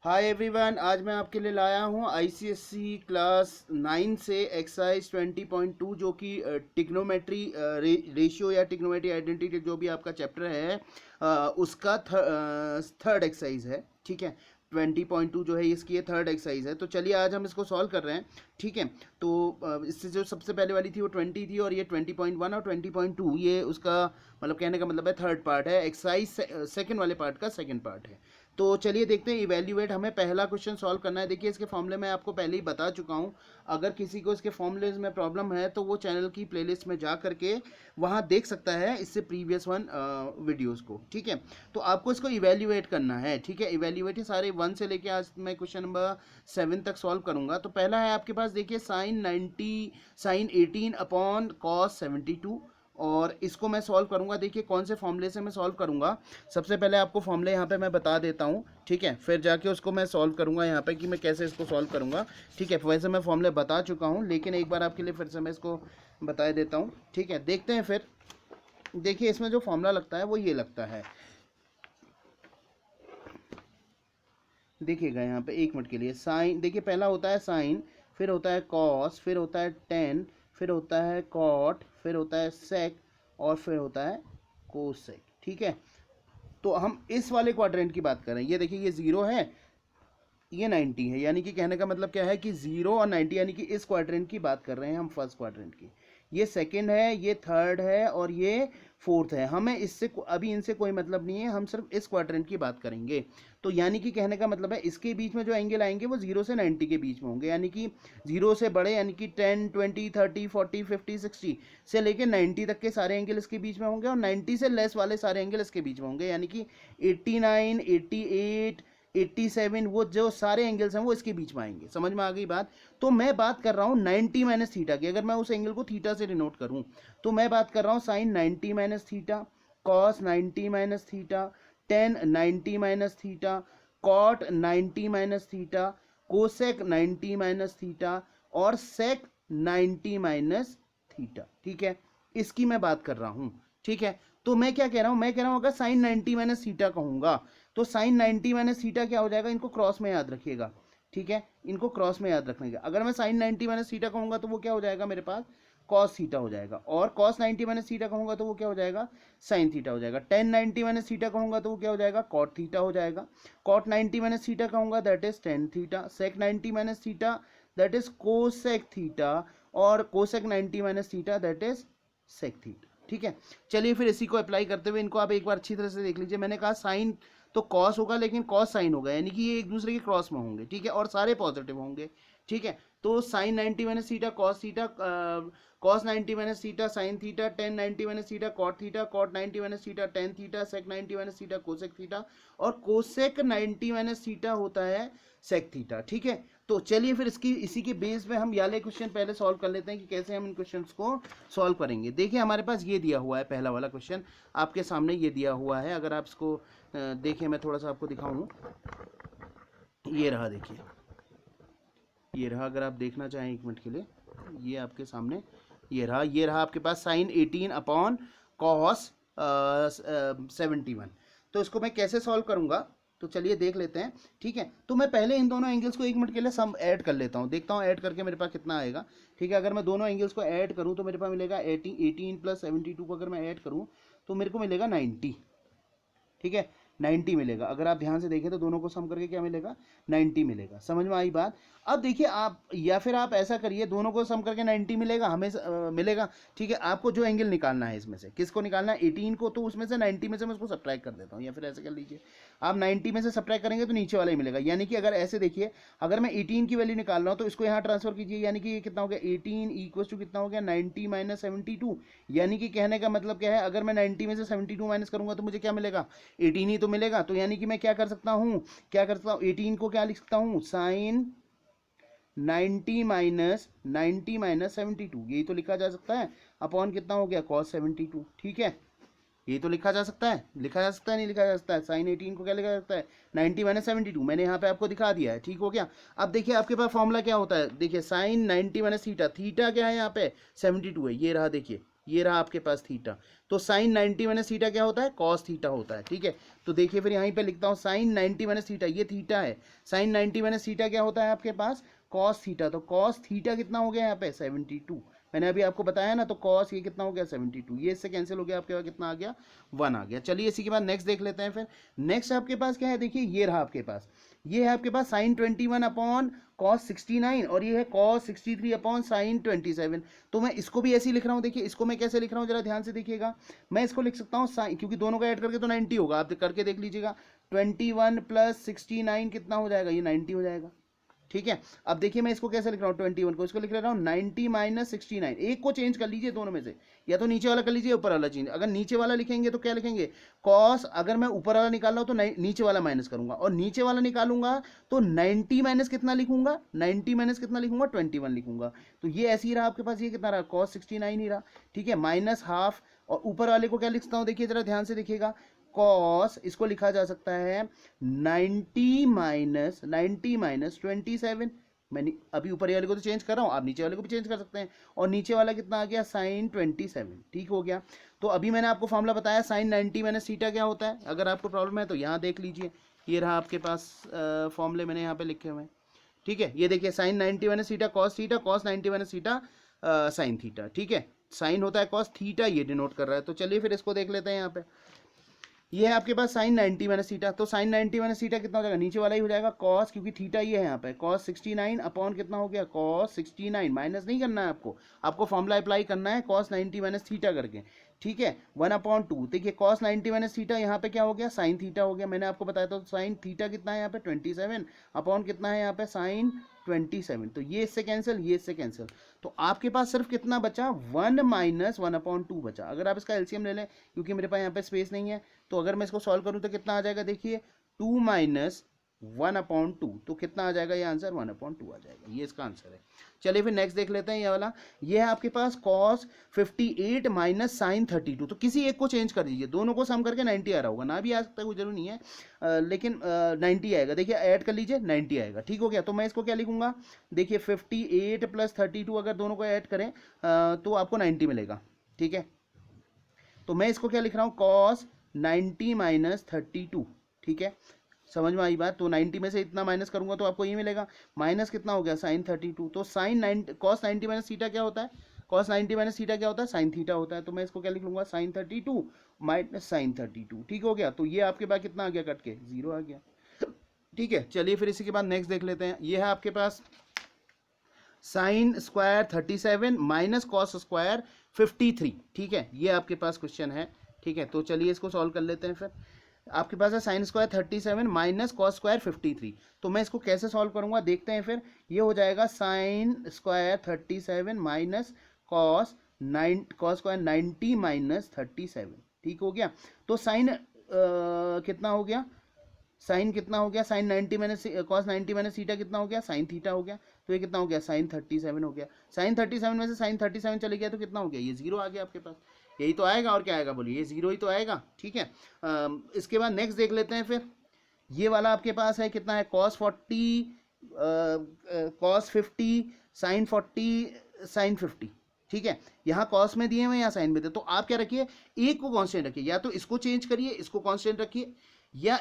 Hi everyone, आज मैं आपके लिए लाया हूँ आईसीएससी क्लास 9 से एक्सरसाइज 20.2 जो कि टिग्नोमेट्री रेशियो या टिग्नोमेट्री आइडेंटिटी जो भी आपका चैप्टर है उसका थर्ड एक्सरसाइज है। ठीक है, 20.2 जो है इसकी ये थर्ड एक्सरसाइज है। तो चलिए आज हम इसको सॉल्व कर रहे हैं। ठीक है, तो इससे जो सबसे पहले वाली थी वो 20 थी और ये 20.1 और 20.2 ये उसका मतलब कहने का मतलब है थर्ड पार्ट है, एक्सरसाइज सेकंड वाले पार्ट का सेकंड पार्ट है। तो चलिए देखते हैं इवेल्युएट। हमें पहला क्वेश्चन सॉल्व करना है। देखिए इसके फॉर्मूले मैं आपको पहले ही बता चुका हूँ। अगर किसी को इसके फॉर्मूले में प्रॉब्लम है तो वो चैनल की प्लेलिस्ट में जा करके वहाँ देख सकता है इससे प्रीवियस वन वीडियोस को। ठीक है, तो आपको इसको इवेल्युएट करना है। ठीक है, इवेल्युएट ही सारे 1 से लेके आज मैं क्वेश्चन नंबर 7 तक सॉल्व करूंगा। तो पहला है आपके पास, देखिए साइन 18 अपॉन कॉस 72 और इसको मैं सॉल्व करूंगा। देखिए कौन से फॉर्मूले से मैं सॉल्व करूंगा। सबसे पहले आपको फॉर्मूले यहाँ पे मैं बता देता हूँ। ठीक है, फिर जाके उसको मैं सॉल्व करूंगा यहाँ पे कि मैं कैसे इसको सॉल्व करूंगा। ठीक है, वैसे मैं फॉर्मूले बता चुका हूँ लेकिन एक बार आपके लिए फिर से मैं इसको बता देता हूँ। ठीक है, देखते हैं फिर। देखिए इसमें जो फॉर्मूला लगता है वो ये लगता है। देखिएगा यहाँ पे एक मिनट के लिए, साइन देखिए पहला होता है साइन, फिर होता है कॉस, फिर होता है टेन, फिर होता है कॉट, फिर होता है सेक और फिर होता है कोसेक। ठीक है, तो हम इस वाले क्वाड्रेंट की बात कर रहे हैं। ये देखिए ये 0 है, ये 90 है, यानी कि कहने का मतलब क्या है कि 0 और 90 यानी कि इस क्वाड्रेंट की बात कर रहे हैं हम, फर्स्ट क्वाड्रेंट की। ये सेकंड है, ये थर्ड है और ये फोर्थ है। हमें इससे अभी इनसे कोई मतलब नहीं है, हम सिर्फ इस क्वाड्रेंट की बात करेंगे। तो यानी कि कहने का मतलब है इसके बीच में जो एंगल आएंगे वो 0 से 90 के बीच में होंगे, यानी कि 0 से बड़े यानी कि 10 20 30 40 50 60 से लेके 90 तक के सारे एंगल इसके बीच में होंगे और 90 से लेस वाले सारे एंगल इसके बीच में होंगे, यानी कि 89 88 87 वो जो सारे एंगल्स हैं वो इसके बीच में आएंगे। समझ में आ गई बात। तो मैं बात कर रहा हूँ 90 माइनस थीटा की। अगर मैं उस एंगल को थीटा से डिनोट करूँ तो मैं बात कर रहा हूँ sine 90 minus theta, cos 90 minus theta, tan 90 minus theta, cot 90 minus theta, cosec 90 minus theta और सेक 90 माइनस थीटा। ठीक है, इसकी मैं बात कर रहा हूँ। ठीक है, तो मैं क्या कह रहा हूँ, मैं कह रहा हूँ अगर साइन 90 माइनस थीटा कहूँगा तो साइन 90 माइनस थीटा क्या हो जाएगा, इनको क्रॉस में याद रखिएगा। ठीक है, इनको क्रॉस में याद रखने का। अगर मैं साइन 90 माइनस थीटा कहूँगा तो वो क्या हो जाएगा मेरे पास, कॉस थीटा हो जाएगा। और कॉस 90 माइनस थीटा कहूँगा तो वो क्या हो जाएगा, साइन थीटा हो जाएगा। टेन 90 माइनस थीटा कहूँगा तो वो क्या हो जाएगा, कॉट थीटा हो जाएगा। कॉट 90 माइनस थीटा कहूँगा that is tan theta. Sec 90 minus theta that is cosec theta और cosec 90 minus theta that is sec theta. ठीक है, चलिए फिर इसी को अप्लाई करते हुए इनको आप एक बार अच्छी तरह से देख लीजिए। मैंने कहा साइन तो कॉस होगा लेकिन कॉस साइन होगा, यानी कि ये एक दूसरे के क्रॉस में होंगे। ठीक है, और सारे पॉजिटिव होंगे। ठीक है, तो sine 90 minus theta cos theta, cos 90 minus theta sine theta, tan 90 minus theta cot theta, cot 90 minus theta tan theta, sec 90 minus theta cosec theta और कोसेक 90 माइनस थीटा होता है सेक थीटा। ठीक है, तो चलिए फिर इसी के बेस पे हम याले क्वेश्चन पहले सॉल्व कर लेते हैं कि कैसे हम इन क्वेश्चंस को सॉल्व करेंगे। देखिए हमारे पास ये दिया हुआ है, पहला वाला क्वेश्चन आपके सामने ये दिया हुआ है। अगर आप इसको देखिए, मैं थोड़ा सा आपको दिखाऊं, ये रहा, देखिए ये रहा। अगर आप देखना चाहें एक मिनट के लिए, ये आपके सामने ये रहा आपके पास साइन 18 अपॉन कॉस 71। तो इसको मैं कैसे सॉल्व करूंगा तो चलिए देख लेते हैं। ठीक है, तो मैं पहले इन दोनों एंगल्स को एक मिनट के लिए सम ऐड कर लेता हूँ, देखता हूँ ऐड करके मेरे पास कितना आएगा। ठीक है, अगर मैं दोनों एंगल्स को ऐड करूँ तो मेरे पास मिलेगा 18 प्लस 72 को अगर मैं ऐड करूँ तो मेरे को मिलेगा 90। ठीक है, 90 मिलेगा। अगर आप ध्यान से देखें तो दोनों को सम करके क्या मिलेगा, 90 मिलेगा। समझ में आई बात। अब देखिए आप, या फिर आप ऐसा करिए, दोनों को सम करके 90 मिलेगा हमें मिलेगा। ठीक है, आपको जो एंगल निकालना है इसमें से किसको निकालना है, 18 को, तो उसमें से 90 में से मैं उसको सब्ट्रैक्ट कर देता हूँ। या फिर ऐसे कर लीजिए, आप 90 में से सब्ट्रैक्ट करेंगे तो नीचे वाला ही मिलेगा। यानी कि अगर ऐसे देखिए, अगर मैं 18 की वैल्यू निकाल रहा हूँ तो इसको यहाँ ट्रांसफर कीजिए, यानी कि ये कितना हो गया, 18 इक्वल टू कितना हो गया, 90 माइनस 72। यानी कि कहने का मतलब क्या है, अगर मैं 90 में से 72 माइनस करूंगा तो मुझे क्या मिलेगा, 18 ही तो मिलेगा। तो यानी कि मैं क्या कर सकता हूँ, 18 को क्या लिख सकता हूँ, साइन 90 माइनस 72, यही तो लिखा जा सकता है। अपॉन कितना हो गया, कॉस 72। ठीक है, ये तो लिखा जा सकता है, नहीं लिखा जा सकता है। साइन 18 को क्या लिखा जा सकता है, 90 माइनस 72। मैंने यहाँ पे आपको दिखा दिया है। ठीक हो गया। अब देखिए आपके पास फॉर्मूला क्या होता है, देखिए साइन 90 माइनस थीटा, थीटा क्या है यहाँ पे 72 है, ये रहा। देखिए ये रहा आपके पास थीटा। तो साइन 90 माइनस थीटा क्या होता है, कॉस थीटा होता है। ठीक है, तो देखिए फिर यहीं पे लिखता हूँ साइन 90 माइनस थीटा, ये थीटा है, साइन 90 माइनस थीटा क्या होता है आपके पास, कॉस थीटा। तो कॉस थीटा कितना हो गया यहाँ पे 72, मैंने अभी आपको बताया ना, तो कॉस ये कितना हो गया 72, ये इससे कैंसिल हो गया, आपके पास कितना आ गया 1 आ गया। चलिए इसी के बाद नेक्स्ट देख लेते हैं। फिर नेक्स्ट आपके पास क्या है, देखिए ये रहा आपके पास, ये है आपके पास साइन 21 अपॉन कॉस 69 और ये है कॉस 63 अपॉन साइन 27। तो मैं इसको भी ऐसे ही लिख रहा हूँ, देखिए इसको मैं कैसे लिख रहा हूँ जरा ध्यान से देखिएगा, मैं इसको लिख सकता हूँ साइन, क्योंकि दोनों का ऐड करके तो 90 होगा, आप करके देख लीजिएगा, 21 प्लस 69 कितना हो जाएगा, ये 90 हो जाएगा। ठीक है, अब देखिए मैं इसको कैसे लिख रहा हूँ, 21 को इसको लिख रहा हूँ 90 माइनस 69, एक को चेंज कर लीजिए दोनों में से, या तो नीचे वाला कर लीजिए ऊपर वाला चेंज। अगर नीचे वाला लिखेंगे तो क्या लिखेंगे, कॉस, अगर मैं ऊपर वाला निकाल रहा हूँ तो नीचे वाला माइनस करूंगा, और नीचे वाला निकालूंगा तो 90 माइनस कितना लिखूंगा, 90 माइनस कितना लिखूंगा 21 लिखूंगा। तो ये ऐसे ही रहा आपके पास, ये कितना रहा कॉस 69 ही रहा। ठीक है, माइनस हाफ, और ऊपर वाले को क्या लिखता हूँ, देखिए जरा ध्यान से देखिएगा, कॉस इसको लिखा जा सकता है 90 माइनस 27, मैं अभी ऊपर वाले को तो चेंज कर रहा हूँ, आप नीचे वाले को भी चेंज कर सकते हैं, और नीचे वाला कितना आ गया साइन 27। ठीक हो गया, तो अभी मैंने आपको फॉर्मूला बताया साइन 90 माइनस थीटा क्या होता है, अगर आपको प्रॉब्लम है तो यहाँ देख लीजिए, ये रहा आपके पास फॉर्मूले मैंने यहाँ पे लिखे हुए हैं। ठीक है, ये देखिए sine 90 minus theta, cos 90 minus theta sine theta. ठीक है, साइन होता है कॉस, थीटा ये डिनोट कर रहा है। तो चलिए फिर इसको देख लेते हैं यहाँ पे, ये है आपके पास साइन 90 माइनस थीटा, तो साइन 90 माइनस थीटा कितना हो जाएगा, नीचे वाला ही हो जाएगा कॉस, क्योंकि थीटा ये है यहाँ पे, कॉस 69 अपॉन कितना हो गया कॉस 69, माइनस नहीं करना है आपको फॉर्मूला अप्लाई करना है कॉस 90 माइनस थीटा करके। ठीक है, 1/2, देखिए कॉस 90 माइनस थीटा यहाँ पे क्या हो गया साइन थीटा हो गया, मैंने आपको बताया था, तो साइन थीटा कितना है यहाँ पे 27 अपॉन कितना है यहाँ पे साइन 27, तो ये इससे कैंसिल, ये इससे कैंसिल, तो आपके पास सिर्फ कितना बचा 1 माइनस 1/2 बचा। अगर आप इसका एलसीएम ले लें, क्योंकि मेरे पास यहाँ पे स्पेस नहीं है, तो अगर मैं इसको सॉल्व करूँ तो कितना आ जाएगा, देखिए 2 माइनस 1/2, तो कितना आ जाएगा ये आंसर 1/2 आ जाएगा, ये इसका आंसर है। चलिए फिर नेक्स्ट देख लेते हैं, ये वाला, ये है आपके पास कॉस 58 माइनस साइन 32, तो किसी एक को चेंज कर दीजिए, दोनों को सम करके 90 आ रहा होगा, ना भी आ सकता है कोई जरूरी नहीं है, लेकिन 90 आएगा, देखिए ऐड कर लीजिए 90 आएगा। ठीक हो गया, तो मैं इसको क्या लिखूंगा, देखिए 58 प्लस 32 अगर दोनों को ऐड करें तो आपको 90 मिलेगा। ठीक है, तो मैं इसको क्या लिख रहा हूँ कॉस 90 माइनस 32। ठीक है, समझ में आई बात, तो 90 में से इतना माइनस करूंगा तो आपको ये मिलेगा, माइनस कितना हो गया साइन 32, तो साइन 90 कॉस 90 माइनस थीटा क्या होता है, कॉस 90 माइनस थीटा क्या होता है साइन थीटा होता है, तो मैं इसको क्या लिख लूंगा साइन 32 माइनस साइन 32। ठीक हो गया, तो ये आपके पास कितना आ गया कट के 0 आ गया। ठीक है, चलिए फिर इसी के बाद नेक्स्ट देख लेते हैं, ये है आपके पास sine square 37 minus cos square 53। ठीक है, ये आपके पास क्वेश्चन है। ठीक है, तो चलिए इसको सॉल्व कर लेते हैं। फिर आपके पास है sign square 37 minus cos square 53, तो मैं इसको कैसे सॉल्व करूंगा देखते हैं। फिर ये हो जाएगा sign square 37 minus cos square 90 minus 37। ठीक हो गया, तो साइन कितना हो गया, साइन कितना हो गया, sine 90 minus cos 90 minus theta कितना हो गया साइन थीटा हो गया, तो ये कितना हो गया साइन 37 हो गया, साइन 37 में से साइन 37 चले गया तो कितना हो गया ये 0 आ गया आपके पास, यही तो आएगा और क्या आएगा बोलिए, ये 0 ही तो आएगा। ठीक है, इसके बाद नेक्स्ट देख लेते हैं। फिर ये वाला आपके पास है कितना है कॉस 40 कॉस 50 साइन 40 साइन 50। ठीक है, यहाँ कॉस में दिए हुए यहाँ साइन में दिए, तो आप क्या रखिए एक को कांस्टेंट रखिए, या तो इसको चेंज करिए इसको कांस्टेंट रखिए, या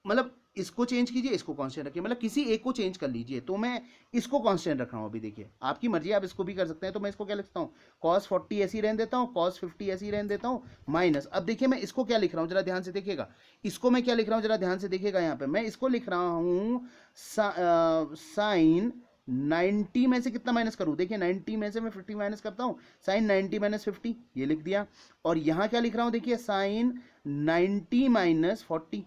मतलब इसको चेंज कीजिए इसको कांस्टेंट रखिए, मतलब किसी एक को चेंज कर लीजिए। तो मैं इसको कांस्टेंट रख रहा हूँ अभी, देखिए आपकी मर्जी, आप इसको भी कर सकते हैं। तो मैं इसको क्या लिखता हूँ कॉस 40 ऐसी रहने देता हूँ, कॉस 50 ऐसी रहने देता हूँ, माइनस, अब देखिए मैं इसको क्या लिख रहा हूँ जरा ध्यान से देखिएगा, इसको मैं क्या लिख रहा हूँ जरा ध्यान से देखिएगा, यहाँ पे मैं इसको लिख रहा हूँ साइन 90 में से कितना माइनस करूँ, देखिए 90 में से मैं 50 माइनस करता हूँ, साइन 90 माइनस 50 ये लिख दिया, और यहाँ क्या लिख रहा हूँ देखिए साइन 90 माइनस 40,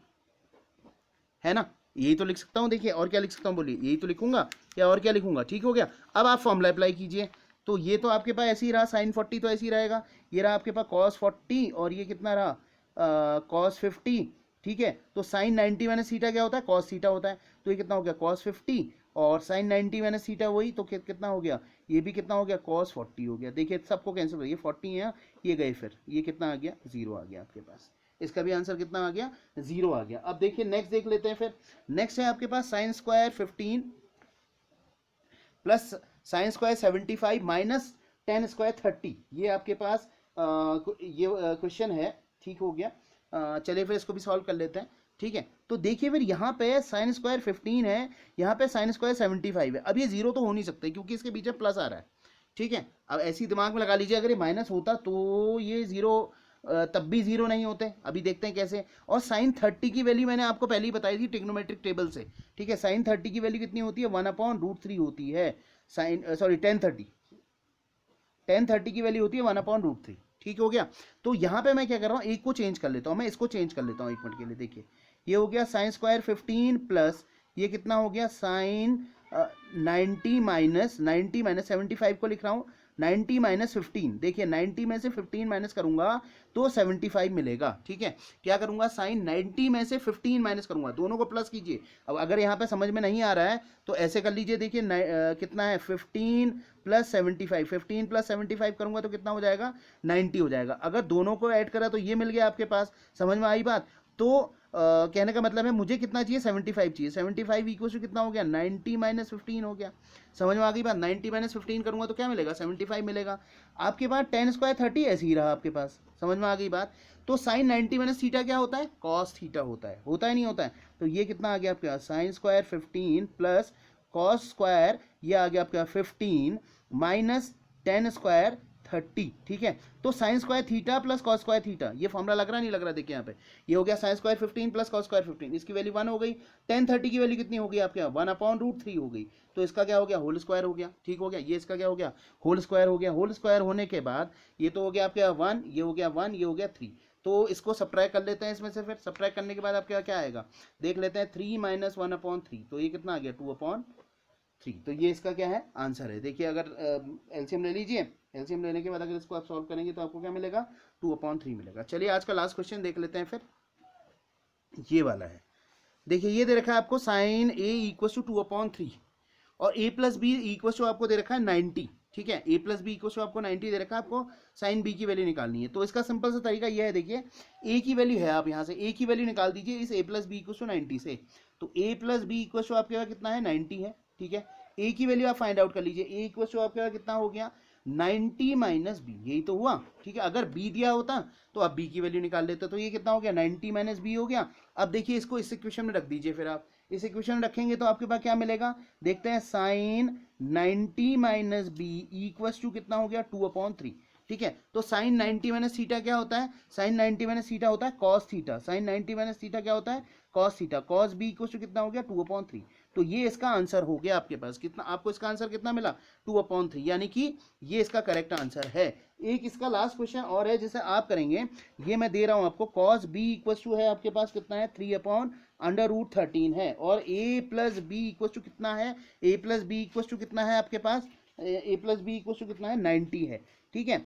है ना, यही तो लिख सकता हूँ। देखिए और क्या लिख सकता हूँ बोलिए, यही तो लिखूंगा या और क्या लिखूंगा। ठीक हो गया, अब आप फॉर्मूला अप्लाई कीजिए, तो ये तो आपके पास ऐसे ही रहा साइन 40 तो ऐसे ही रहेगा, ये रहा आपके पास कॉस 40 और ये कितना रहा कॉस 50। ठीक है, तो साइन 90 माइनस थीटा क्या होता है कॉस थीटा होता है, तो ये कितना हो गया कॉस 50 और साइन 90 माइनस थीटा वही, तो कितना हो गया ये भी कितना हो गया कॉस 40 हो गया। देखिए सबको कैंसिल करिए, 40 है ये गए, फिर ये कितना आ गया 0 आ गया आपके पास, इसका भी आंसर कितना आ गया 0 आ गया। अब देखिए नेक्स्ट देख लेते हैं। फिर नेक्स्ट है आपके पास sine square 15 plus sine square 75 minus tan square 30, ये आपके पास ये क्वेश्चन है, ठीक हो गया। चलिए फिर इसको भी सॉल्व कर लेते हैं, ठीक है। तो देखिए फिर यहाँ पे साइन स्क्वायर 15 है, यहाँ पे साइन स्क्वायर 75 है। अब ये जीरो तो हो नहीं सकते क्योंकि इसके बीच में प्लस आ रहा है, ठीक है। अब ऐसी दिमाग में लगा लीजिए, अगर ये माइनस होता तो ये जीरो, तब भी जीरो नहीं होते। अभी देखते हैं कैसे। और साइन 30 की वैल्यू मैंने आपको पहले ही बताई थी ट्रिग्नोमेट्रिक टेबल से, ठीक है। साइन 30 की वैल्यू कितनी होती है, 1/√3 होती है। साइन सॉरी टेन थर्टी की वैल्यू होती है 1/√3, ठीक हो गया। तो यहाँ पे मैं क्या कर रहा हूँ, एक को चेंज कर लेता हूँ, मैं इसको चेंज कर लेता हूँ 1 मिनट के लिए। देखिए ये हो गया साइन स्क्वायर 15 प्लस ये कितना हो गया साइन 90 माइनस 75 को लिख रहा हूँ 90 माइनस 15। देखिए 90 में से 15 माइनस करूंगा तो 75 मिलेगा, ठीक है। क्या करूंगा, साइन 90 में से 15 माइनस करूंगा, दोनों को प्लस कीजिए। अब अगर यहाँ पे समझ में नहीं आ रहा है तो ऐसे कर लीजिए। देखिए कितना है 15 प्लस 75, 15 प्लस 75 करूंगा तो कितना हो जाएगा 90 हो जाएगा। अगर दोनों को ऐड करा तो ये मिल गया आपके पास। समझ में आई बात। तो कहने का मतलब है मुझे कितना चाहिए 75 चाहिए। 75 इक्वल टू कितना हो गया 90 माइनस 15 हो गया। समझ में आ गई बात। 90 माइनस 15 करूंगा तो क्या मिलेगा 75 मिलेगा। आपके पास टेन स्क्वायर 30 ऐसे ही रहा आपके पास। समझ में आ गई बात। तो साइन 90 माइनस थीटा क्या होता है, कॉस थीटा होता है। होता है नहीं होता है। तो ये कितना आ गया आपके पास sine square 15 plus cos square, ये आ गया आपका 15 माइनस टेन स्क्वायर 30, ठीक है। तो sine square theta plus cos square theta, ये फॉर्मूला लग रहा नहीं लग रहा, देखिए यहाँ पे ये हो गया sign square 15 plus cos square 15, इसकी वैल्यू 1 हो गई। टेन 30 की वैल्यू कितनी हो गई आपके यहाँ 1/√3 हो गई। तो इसका क्या हो गया होल स्क्वायर हो गया, ठीक हो गया। ये इसका क्या हो गया होल स्क्वायर हो गया। होल स्क्वायर होने के बाद ये तो हो गया आपके 1, ये हो गया 1, ये हो गया 3। तो इसको सब्ट्रैक्ट कर लेते हैं इसमें से। फिर सब्ट्रैक्ट करने के बाद आपके क्या आएगा देख लेते हैं। 3 माइनस 1/3, तो ये कितना आ गया 2/3। तो ये इसका क्या है आंसर है। देखिए अगर एलसीएम ले लीजिए, एलसीएम लेने के बाद अगर इसको आप सॉल्व करेंगे तो आपको क्या मिलेगा 2/3 मिलेगा। चलिए आज का लास्ट क्वेश्चन देख लेते हैं फिर। ये वाला है, देखिए ये दे रखा है आपको साइन ए इक्वल टू 2/3 और ए प्लस बी इक्वल टू आपको दे रखा है 90, ठीक है। ए प्लस बी इक्वल टू आपको 90 दे रखा है, आपको साइन बी की वैल्यू निकालनी है। तो इसका सिंपल सा तरीका यह है, देखिए ए की वैल्यू है, आप यहाँ से ए की वैल्यू निकाल दीजिए इस ए प्लस बी इक्वल टू 90 से। तो ए प्लस बी इक्वल टू आपके पास कितना है 90 है, ठीक है। ए की वैल्यू आप फाइंड आउट कर लीजिए। ए इक्वल टू आपके पास कितना हो गया 90 माइनस बी, यही तो हुआ, ठीक है। अगर बी दिया होता तो आप बी की वैल्यू निकाल लेते। तो ये कितना हो गया 90 माइनस बी हो गया। अब देखिए इसको इस इक्वेशन में रख दीजिए। फिर आप इस इक्वेशन में रखेंगे तो आपके पास क्या मिलेगा देखते हैं। Sine 90 minus B equals to कितना हो गया 2/3, ठीक है। तो साइन 90 माइनस थीटा क्या होता है, साइन 90 माइनस थीटा होता है cos theta. Sine 90 minus theta क्या होता है cos theta. Cos B equals to कितना हो गया 2/3। तो ये इसका आंसर हो गया आपके पास। कितना आपको इसका आंसर कितना मिला 2/3, यानी कि ये इसका करेक्ट आंसर है। एक इसका लास्ट क्वेश्चन और है जिसे आप करेंगे, ये मैं दे रहा हूं आपको। कॉस बी इक्वल्स टू है आपके पास कितना है 3/√13 है। और ए प्लस बी इक्वल्स टू कितना है, ए प्लस बी इक्वल्स टू कितना है आपके पास, ए प्लस बी इक्वल्स टू कितना है 90 है, ठीक है।